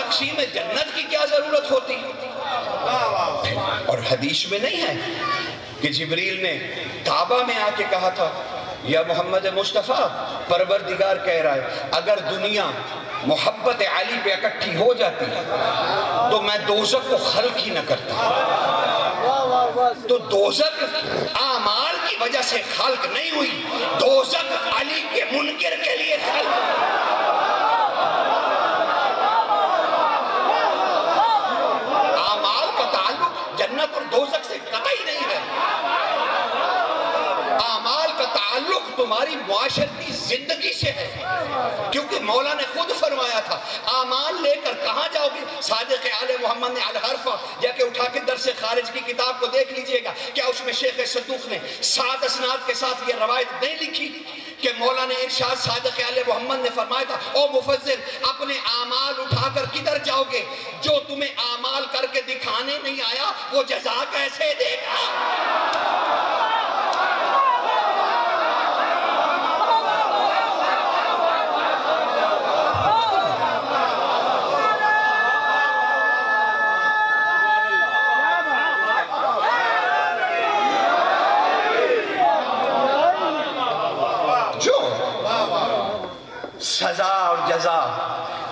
تقسیم جنت کی کیا ضرورت ہوتی؟ اور حدیث میں نہیں ہے کہ جبریل نے کعبہ میں آ کے کہا تھا یا محمد مصطفیٰ پروردگار کہہ رہا ہے اگر دنیا محبت علی پہ اکٹھی ہو جاتی تو میں دوزخ کو خلق ہی نہ کرتا. تو دوزخ اعمال کی وجہ سے خلق نہیں ہوئی, دوزخ علی کے منکر کے لیے خلق. اعمال کا تعلق جنت اور دوزخ سے قطعی نہیں ہے. اعمال کا تعلق تمہاری معاشرتی زندگی سے ہے, کیونکہ مولا نے خود فرمایا تھا اعمال لے کر کہاں جاؤ گے. صادق آل محمد نے الحرفہ جا کے اٹھا کے درس خارج کی کتاب کو دیکھ لیجئے گا, کیا اس میں شیخ صدوق نے 7 اسناد کے ساتھ یہ روایت نہیں لکھی کہ مولا نے ارشاد صادق آل محمد نے فرمایا تھا او مفضل اپنے اعمال اٹھا کر کدھر جاؤ گے, جو تمہیں اعمال کر کے دکھانے نہیں آیا وہ جزا کیسے دے گا. سزا اور جزا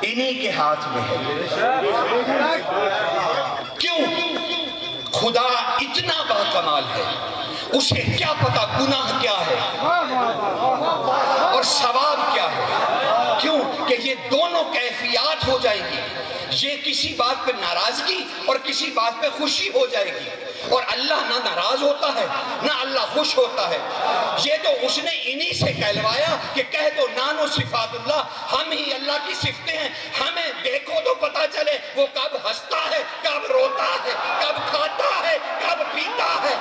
انہی کے ہاتھ میں ہے. کیوں؟ خدا اتنا باکمال ہے, اسے کیا پتا گناہ کیا ہے اور ثواب کیا ہے. کیوں کہ یہ دونوں کیفیات ہو جائیں گی, یہ کسی بات پہ ناراضگی اور کسی بات پہ خوشی ہو جائے گی. اور اللہ نہ ناراض ہوتا ہے نہ اللہ خوش ہوتا ہے. یہ تو اس نے انہی سے کہلوایا کہ کہہ دو نانو صفات اللہ, ہم ہی اللہ کی صفتیں ہیں, ہمیں دیکھو تو پتا چلے وہ کب ہنستا ہے, کب روتا ہے, کب کھاتا ہے, کب پیتا ہے.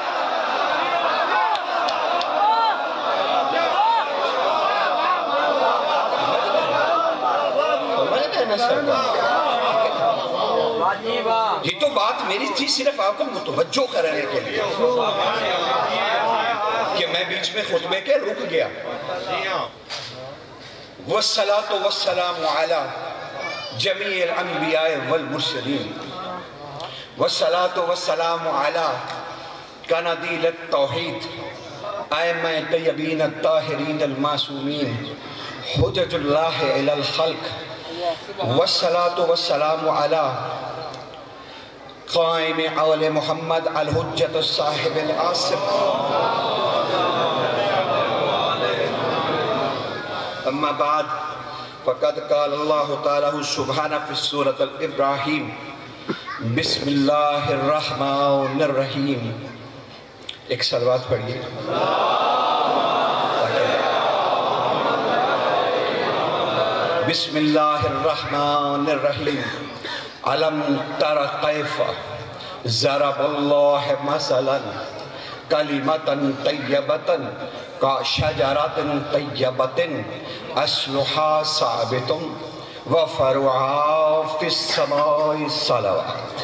یہ تو بات میری تھی صرف آپ کو متوجہ کرنے کے لیے کہ میں بیچ میں خطبے کے رک گیا. والصلاة والسلام على جميع الانبیاء والمرسلین, والصلاة والسلام على قنادیل التوحید ائمہ طیبین الطاہرین المعصومین حجج اللہ علی الخلق, والصلاة والسلام على قائم آل محمد الحجت الصاحب العاصم. اما بعد فقد قال اللہ تعالی سبحانہ فی سورۃ الابراہیم بسم اللہ الرحمن الرحیم. ایک صلوات پڑھیے. بسم اللہ الرحمن الرحیم. علم تر کیف ضرب اللہ مثلا کلمۃ طیبۃ کشجرۃ طیبۃ اصلها ثابت وفرعها فی السماء. صلوات.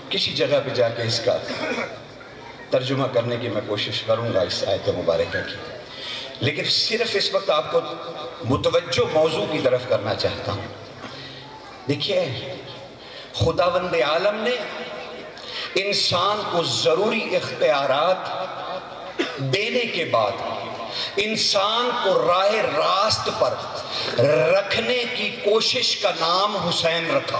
کسی جگہ پہ جا کے اس کا ترجمہ کرنے کی میں کوشش کروں گا اس آیت مبارکہ کی, لیکن صرف اس وقت آپ کو متوجہ موضوع کی طرف کرنا چاہتا ہوں. دیکھیے خداوند عالم نے انسان کو ضروری اختیارات دینے کے بعد انسان کو راہ راست پر رکھنے کی کوشش کا نام حسین رکھا.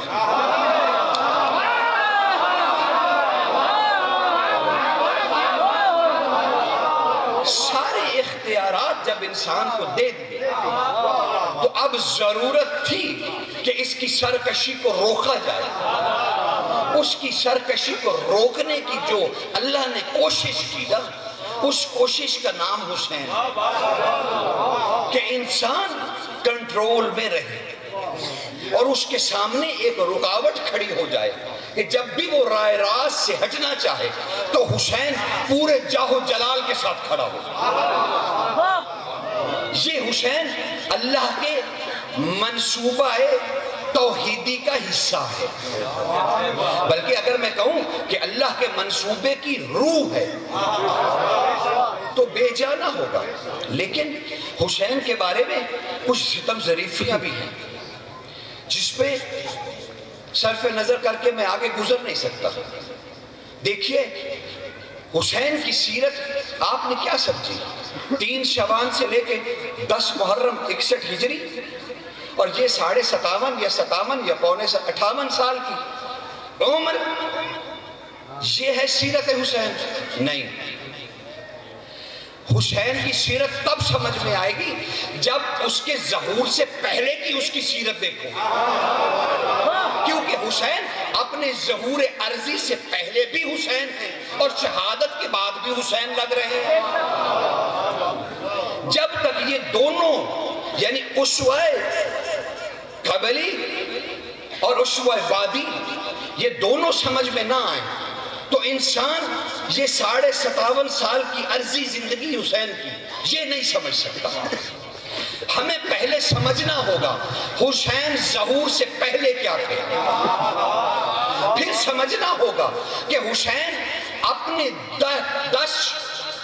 سارے اختیارات جب انسان کو دے دیے تو اب ضرورت تھی کہ اس کی سرکشی کو روکا جائے. اس کی سرکشی کو روکنے کی جو اللہ نے کوشش کی نا, اس کوشش کا نام حسین, کہ انسان کنٹرول میں رہے اور اس کے سامنے ایک رکاوٹ کھڑی ہو جائے کہ جب بھی وہ راہ راست سے ہٹنا چاہے تو حسین پورے جاہ و جلال کے ساتھ کھڑا ہو. یہ حسین اللہ کے منصوبہ توحیدی کا حصہ ہے, بلکہ اگر میں کہوں کہ اللہ کے منصوبے کی روح ہے. تو بے جانا ہوگا. لیکن حسین کے بارے میں کچھ ستم ظریفیاں بھی ہیں جس پہ صرف نظر کر کے میں آگے گزر نہیں سکتا. دیکھیے حسین کی سیرت آپ نے کیا سمجھی؟ 3 شعبان سے لے کے 10 محرم 61 ہجری، اور یہ 57.5 یا 57 یا 58 سال کی عمر، یہ ہے سیرت حسین؟ نہیں. حسین کی سیرت تب سمجھ میں آئے گی جب اس کے ظہور سے پہلے کی اس کی سیرت دیکھو. کیونکہ حسین اپنے ظہور عرضی سے پہلے بھی حسین ہیں اور شہادت کے بعد بھی حسین لگ رہے ہیں. جب تک یہ دونوں یعنی اسوہ قبلی اور اسوہ وادی یہ دونوں سمجھ میں نہ آئیں تو انسان یہ 57.5 سال کی عرضی زندگی حسین کی یہ نہیں سمجھ سکتا. ہمیں پہلے سمجھنا ہوگا حسین ظہور سے پہلے کیا تھے، پھر سمجھنا ہوگا کہ حسین اپنے 10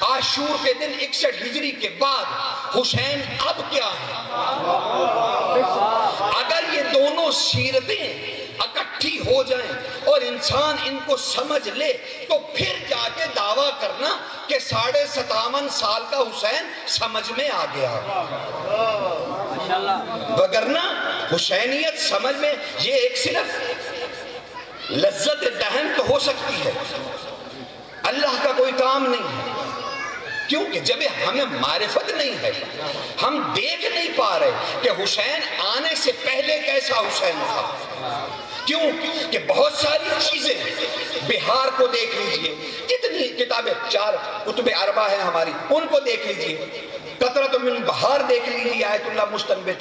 عاشور کے دن 61 ہجری کے بعد حسین اب کیا ہے. اگر یہ دونوں سیرتیں اکٹھی ہو جائیں اور انسان ان کو سمجھ لے تو پھر جا کے دعویٰ کرنا کہ 57.5 سال کا حسین سمجھ میں آ گیا. وگرنہ حسینیت سمجھ میں یہ ایک صرف لذت دہن تو ہو سکتی ہے، اللہ کا کوئی کام نہیں ہے. کیونکہ جب ہمیں معرفت نہیں ہے، ہم دیکھ نہیں پا رہے کہ حسین آنے سے پہلے کیسا حسین تھا. کیوں کہ بہت ساری چیزیں، بہار کو دیکھ لیجئے، جتنی کتابیں 4 کتب اربع ہیں ہماری ان کو دیکھ لیجئے، قطرۃ من بہار دیکھ لیجئے آیت اللہ مستنبت،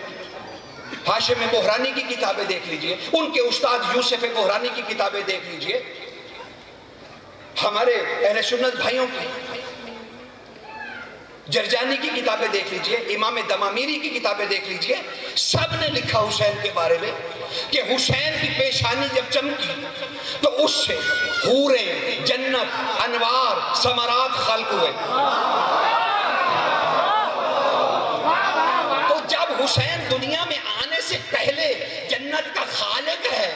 ہاشم بحرانی کی کتابیں دیکھ لیجئے، ان کے استاد یوسف بحرانی کی کتابیں دیکھ لیجئے، ہمارے اہل سنت بھائیوں کی جرجانی کی کتابیں دیکھ لیجئے، امام دمامیری کی کتابیں دیکھ لیجئے. سب نے لکھا حسین کے بارے میں کہ حسین کی پیشانی جب چمکی تو اس سے حوریں، جنت، انوار، ثمرات خلق ہوئے. تو جب حسین دنیا میں آنے سے پہلے جنت کا خالق ہے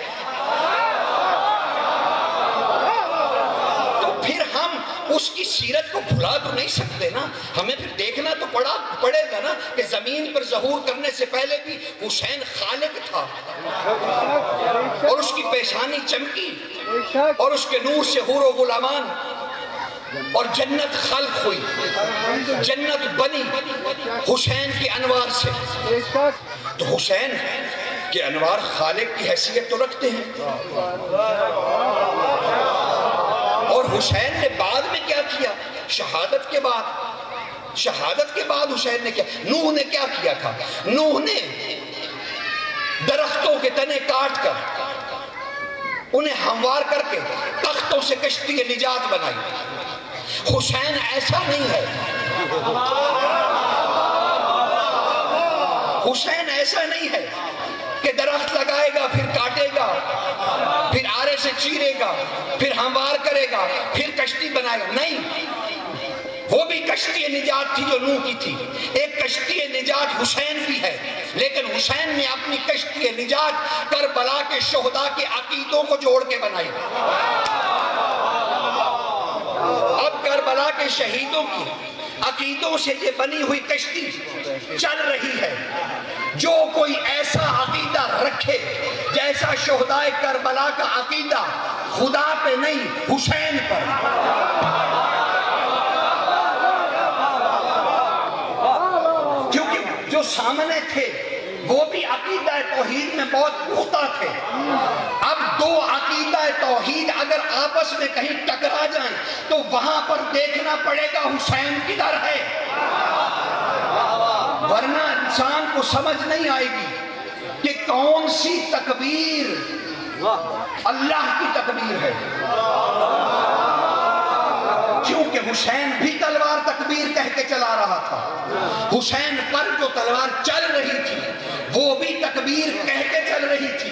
تو پھر ہم اس کی سیرت کو بھلا تو نہیں سکتے نا. ہمیں پھر دیکھنا تو پڑے گا نا کہ زمین پر ظہور کرنے سے پہلے بھی حسین خالق تھا اور اس کی پیشانی چمکی اور اس کے نور سے حور و غلامان اور جنت خلق ہوئی، جنت بنی حسین کے انوار سے. تو حسین کے انوار خالق کی حیثیت تو رکھتے ہیں. اور حسین نے بعد میں کیا کیا؟ شہادت کے بعد حسین نے کیا؟ نوح نے کیا کیا تھا؟ نوح نے درختوں کے تنے کاٹ kar انہیں ہموار کر کے تختوں سے کشتی نجات بنائی. حسین ایسا نہیں ہے، حسین ایسا نہیں ہے کہ درخت لگائے گا پھر کاٹے گا پھر آرے سے چیرے گا پھر ہموار کرے گا پھر کشتی بنائے گا. نہیں، وہ بھی کشتی نجات تھی جو نوح کی تھی. ایک کشتی نجات حسین بھی ہے، لیکن حسین نے اپنی کشتی نجات کربلا کے شہداء کے عقیدوں کو جوڑ کے بنائی. اب کربلا کے شہیدوں کی عقیدوں سے یہ بنی ہوئی کشتی چل رہی ہے. جو کوئی ایسا عقیدہ رکھے جیسا شہداء کربلا کا عقیدہ، خدا پہ نہیں حسین پر، کیونکہ جو سامنے تھے وہ بھی عقیدہ توحید میں بہت پختہ تھے. اب دو عقیدہ توحید اگر آپس میں کہیں ٹکرا جائیں تو وہاں پر دیکھنا پڑے گا حسین کدھر ہے، ورنہ انسان کو سمجھ نہیں آئے گی کہ کون سی تکبیر اللہ کی تکبیر ہے. کیونکہ حسین بھی تلوار تکبیر کہہ کے چلا رہا تھا، حسین پر جو تلوار چل رہی تھی وہ بھی تکبیر کہہ کے چل رہی تھی.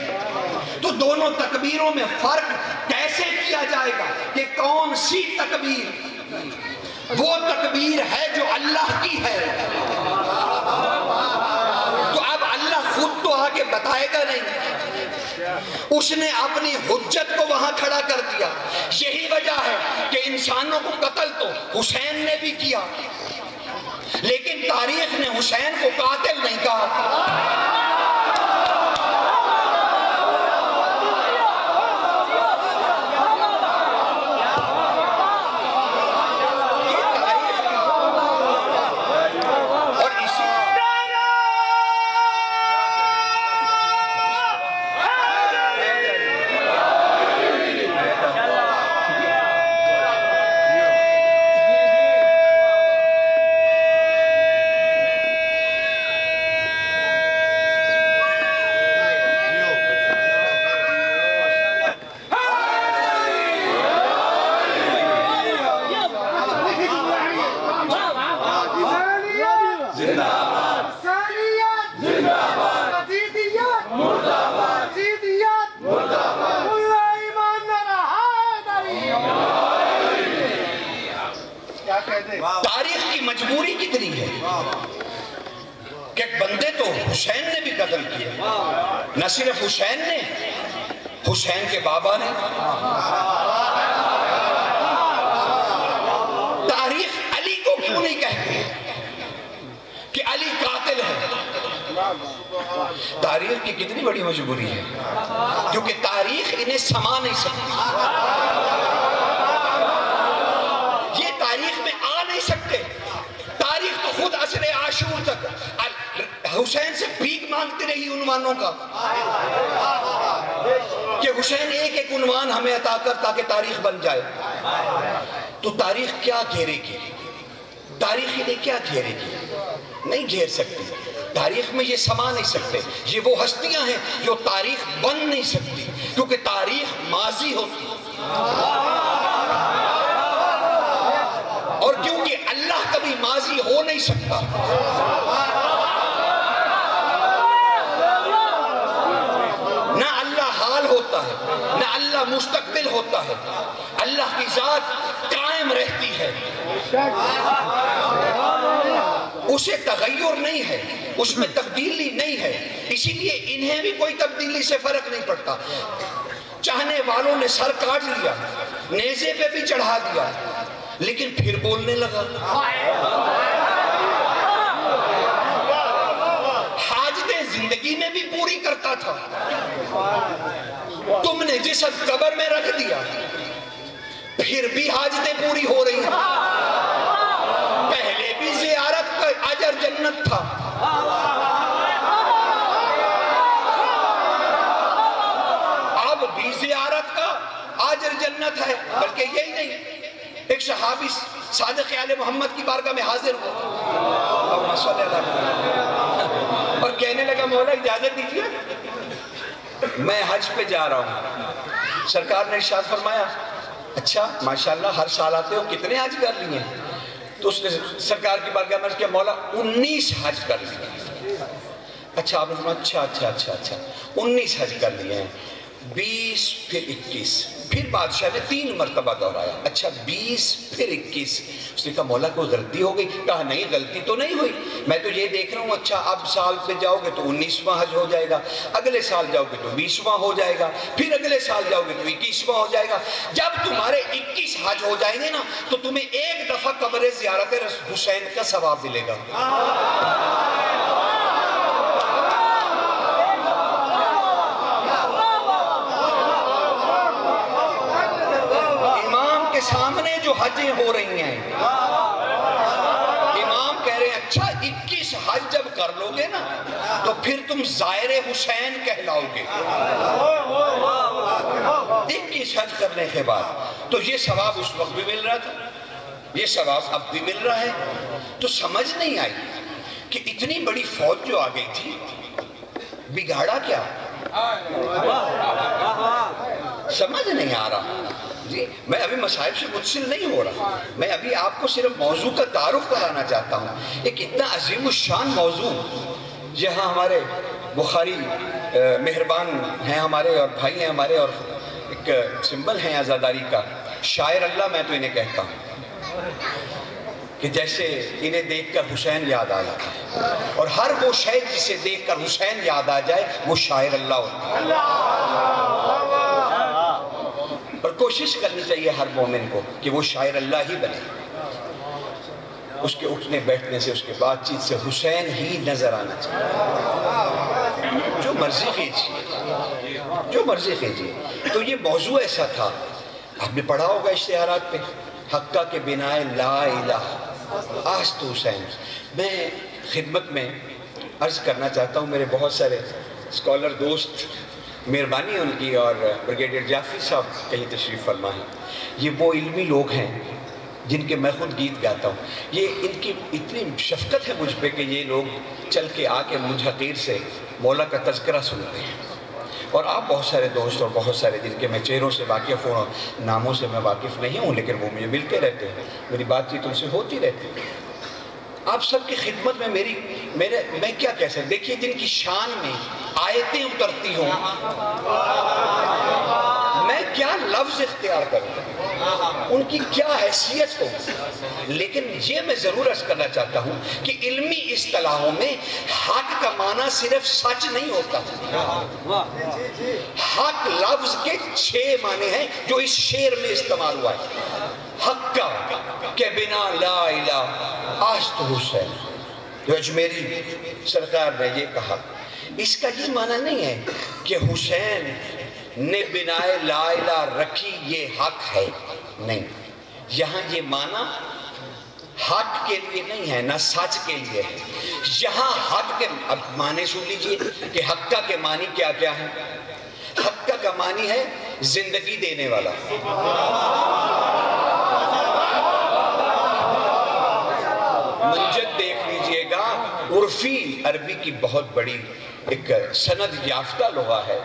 تو دونوں تکبیروں میں فرق کیسے کیا جائے گا کہ کون سی تکبیر؟ وہ تکبیر ہے جو اللہ کی ہے. تو اب اللہ خود تو آگے بتائے گا نہیں، اس نے اپنی حجت کو وہاں کھڑا کر دیا. یہی وجہ ہے کہ انسانوں کو قتل تو حسین نے بھی کیا، لیکن تاریخ نے حسین کو قاتل نہیں کہا. تاریخ کی مجبوری کتنی ہے کہ بندے تو حسین نے بھی قتل کیا، نہ صرف حسین نے، حسین کے بابا نے. تاریخ علی کو کیوں نہیں کہتی کہ علی قاتل ہے؟ تاریخ کی کتنی بڑی مجبوری ہے، کیونکہ تاریخ انہیں سما نہیں سکتی. یہ تاریخ میں آ نہیں سکتے. تاریخ تو خود عصر عاشور تک حسین سے بھیک مانگتی رہی عنوانوں کا کہ حسین ایک ایک عنوان ہمیں عطا کر تاکہ تاریخ بن جائے. تو تاریخ کیا گھیرے گی؟ تاریخ انہیں کیا گھیرے گی؟ نہیں گھیر سکتی. تاریخ میں یہ سما نہیں سکتے. یہ وہ ہستیاں ہیں جو تاریخ بن نہیں سکتی، کیونکہ تاریخ ماضی ہوتی اور کیونکہ اللہ کبھی ماضی ہو نہیں سکتا. نہ اللہ حال ہوتا ہے، نہ اللہ مستقبل ہوتا ہے. اللہ کی ذات قائم رہتی ہے، اسے تغیر نہیں ہے، اس میں تبدیلی نہیں ہے. اسی لیے انہیں بھی کوئی تبدیلی سے فرق نہیں پڑتا. چاہنے والوں نے سر کاٹ لیا، نیزے پہ بھی چڑھا دیا، لیکن پھر بولنے لگا. حاجتیں زندگی میں بھی پوری کرتا تھا. تم نے جسد قبر میں رکھ دیا، پھر بھی حاجتیں پوری ہو رہی ہیں. پہلے بھی زیارت کا اجر جنت تھا، اب بھی زیارت کا اجر جنت ہے. بلکہ یہی نہیں، ایک صحابی صادق آل محمد کی بارگاہ میں حاضر ہوا اور کہنے لگا مولا اجازت دیجیے، میں حج پہ جا رہا ہوں. سرکار نے ارشاد فرمایا اچھا ماشاءاللہ ہر سال آتے ہو، کتنے حج کر لیے؟ تو اس نے سرکار کی بارگاہ میں کیا مولا 19 حج کر لیے. اچھا آپ نے فرمایا اچھا اچھا اچھا اچھا 19 حج کر لیے ہیں. 20 پھر 21، پھر بادشاہ نے 3 مرتبہ دہرایا. اچھا 20 پھر 21. اس نے کہا مولا کوئی غلطی ہو گئی؟ کہا نہیں غلطی تو نہیں ہوئی، میں تو یہ دیکھ رہا ہوں. اچھا اب سال پہ جاؤ گے تو 19واں حج ہو جائے گا، اگلے سال جاؤ گے تو 20واں ہو جائے گا، پھر اگلے سال جاؤ گے تو 21واں ہو جائے گا. جب تمہارے 21 حج ہو جائیں گے نا تو تمہیں ایک دفعہ قبر زیارت حسین کا ثواب ملے گا. سامنے جو حجیں ہو رہی ہیں، امام کہہ رہے ہیں اچھا 21 حج جب کر لو گے نا تو پھر تم زائر حسین کہلاؤ گے. 21 حج کرنے کے بعد تو یہ ثواب اس وقت بھی مل رہا تھا، یہ ثواب اب بھی مل رہا ہے. تو سمجھ نہیں آئی کہ اتنی بڑی فوج جو آ گئی تھی، بگاڑا کیا؟ سمجھ نہیں آ رہا. جی میں ابھی مصائب سے متصل نہیں ہو رہا، میں ابھی آپ کو صرف موضوع کا تعارف کرانا چاہتا ہوں. ایک اتنا عظیم الشان موضوع جہاں ہمارے بخاری مہربان ہیں ہمارے اور بھائی ہیں ہمارے، اور ایک سمبل ہیں عزاداری کا، شاعر اللہ میں تو انہیں کہتا ہوں. کہ جیسے انہیں دیکھ کر حسین یاد آ جاتا ہے، اور ہر وہ شے جسے دیکھ کر حسین یاد آ جائے وہ شاعر اللہ ہوتا ہے۔ اور کوشش کرنی چاہیے ہر مومن کو کہ وہ شاعر اللہ ہی بنے، اس کے اٹھنے بیٹھنے سے، اس کے بات چیت سے حسین ہی نظر آنا چاہیے، جو مرضی کیجیے، جو مرضی کیجیے۔ تو یہ موضوع ایسا تھا، آپ نے پڑھا ہوگا اشتہارات پہ، حقہ کے بنائے لا الہ آست حسین۔ میں خدمت میں عرض کرنا چاہتا ہوں، میرے بہت سارے اسکالر دوست، مہربانی ہے ان کی، اور بریگیڈیئر جعفری صاحب کہیں تشریف فرما ہیں، یہ وہ علمی لوگ ہیں جن کے میں خود گیت گاتا ہوں۔ یہ ان کی اتنی شفقت ہے مجھ پہ کہ یہ لوگ چل کے آ کے مجھ حقیر سے مولا کا تذکرہ سنتے ہیں، اور آپ بہت سارے دوست اور بہت سارے جن کے میں چہروں سے واقف ہوں اور ناموں سے میں واقف نہیں ہوں، لیکن وہ مجھے ملتے رہتے ہیں، میری بات چیت ان سے ہوتی رہتی ہے۔ آپ سب کی خدمت میں میں کیا کہہ سکتا، دیکھیے جن کی شان میں آیتیں اترتی ہوں، میں کیا لفظ اختیار کروں، ان کی کیا حیثیت ہو، لیکن یہ میں ضرور عرض کرنا چاہتا ہوں کہ علمی اصطلاحوں میں حق کا معنی صرف سچ نہیں ہوتا، حق لفظ کے 6 معنی ہیں جو اس شعر میں استعمال ہوا ہے۔ حق کے بنا لا الہ آست حسین، جو اجمیری سرکار نے یہ کہا، اس کا یہ معنی نہیں ہے کہ حسین نے بنائے لا الہ رکھی یہ حق ہے، نہیں، یہاں یہ معنی حق کے لیے نہیں ہے، نہ سچ کے لیے ہے، یہاں حق کے، اب معنی سن لیجئے کہ حقہ کے معنی کیا کیا ہے۔ حقہ کا معنی ہے زندگی دینے والا، منجد دیکھ لیجئے گا، عرفی عربی کی بہت بڑی ایک سند یافتہ لغہ ہے،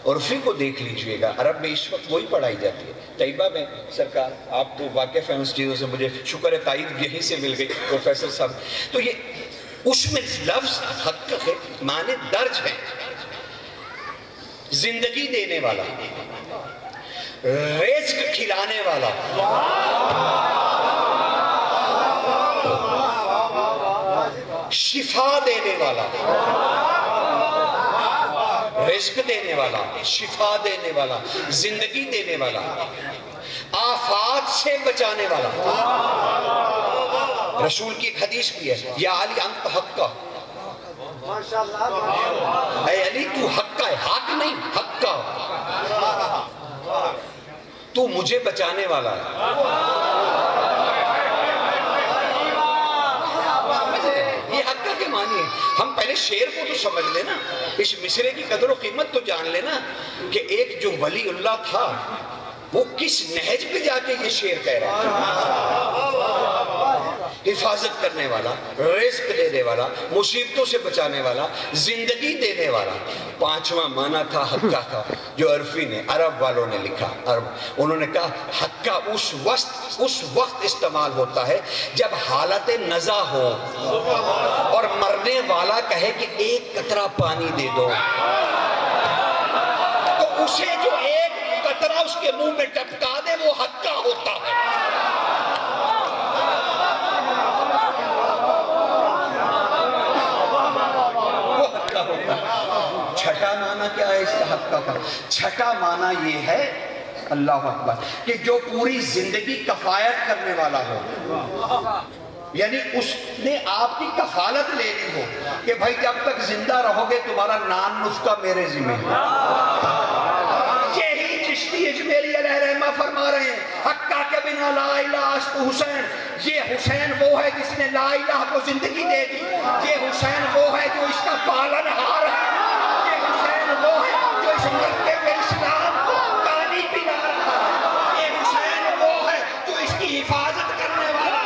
عرفی کو دیکھ لیجئے گا، عرب میں اس وقت وہی پڑھائی جاتی ہے۔ طیبہ میں سرکار آپ تو واقف ہیں اس چیزوں سے، مجھے شکر ہے تائید یہیں سے مل گئی پروفیسر صاحب، تو یہ اس میں لفظ حق کے معنی درج ہیں، زندگی دینے والا، رزق کھلانے والا، شفا دینے والا، رزق دینے والا، شفا دینے والا، زندگی دینے والا، آفات سے بچانے والا۔ رسول کی ایک حدیث بھی ہے، یا علی انت حقہ، اے علی تو حقہ ہے، حق نہیں حقہ، تو مجھے بچانے والا ہے۔ ہم پہلے شعر کو تو سمجھ لینا، اس مصرے کی قدر و قیمت تو جان لینا کہ ایک جو ولی اللہ تھا وہ کس نہج پہ جا کے یہ شعر کہہ رہا ہے، حفاظت کرنے والا، رزق دینے والا، مصیبتوں سے بچانے والا، زندگی دینے والا۔ 5واں معنی تھا حقہ کا، جو عرفی نے، عرب والوں نے لکھا، انہوں نے کہا حقہ اس وقت استعمال ہوتا ہے جب حالت نزا ہو اور مرنے والا کہے کہ ایک قطرہ پانی دے دو، تو اسے جو ایک قطرہ اس کے منہ میں ٹپکا دے وہ حقہ ہوتا ہے۔ چھٹا معنی کیا ہے اس کا حقہ کا؟ چھٹا معنی یہ ہے، اللہ اکبر، کہ جو پوری زندگی کفایت کرنے والا ہو، یعنی اس نے آپ کی کفالت لے لی ہو کہ بھائی جب تک زندہ رہو گے تمہارا نان نسخہ میرے ذمہ ہے۔ یہی چشتی اجمیری علیہ رحمہ فرما رہے ہیں، حقہ کے بنا لا الہ آست حسین، یہ حسین وہ ہے جس نے لا الہ کو زندگی دے دی، یہ حسین وہ ہے جو اس کا پالن ہار ہے، یہ حسین وہ ہے جو اس مرتے پہ اسلام کو پانی پلا رہا ہے، یہ حسین وہ ہے جو اس کی حفاظت کرنے والا،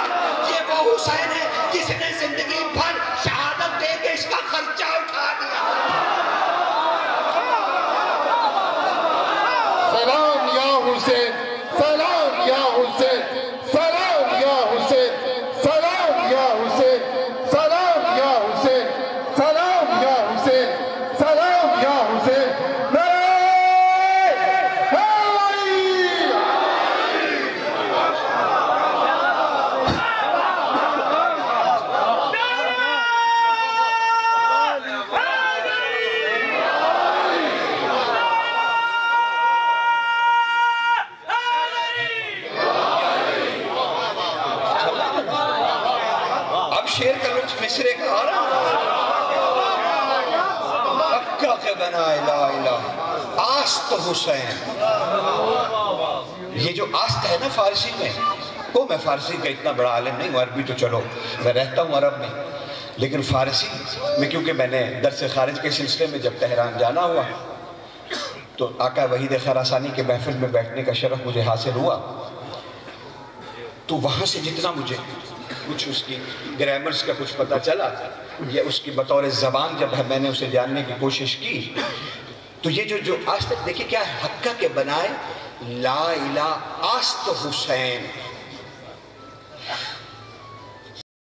یہ وہ حسین ہے جس نے زندگی بھر شہادت دے کے اس کا خرچہ اٹھا دیا۔ سلام یا حسین، سلام یا حسین، سلام یا حسین، سلام یا حسین، سلام یا حسین۔ مصرے کا آ رہا اکا کے بنائے لا الہ آست حسین. یہ جو آست ہے نا فارسی میں، کو میں فارسی کا اتنا بڑا عالم نہیں ہوں، عربی تو چلو میں رہتا ہوں عرب میں، لیکن فارسی میں کیونکہ میں نے درس خارج کے سلسلے میں جب تہران جانا ہوا تو آقا وحید خراسانی کے محفل میں بیٹھنے کا شرف مجھے حاصل ہوا، تو وہاں سے جتنا مجھے کچھ اس کی گرامرز کا کچھ پتہ چلا یا اس کی بطور زبان جب میں نے اسے جاننے کی کوشش کی، تو یہ جو آج تک دیکھیں کیا ہے، حقہ کے بنائے لا الہ آست حسین.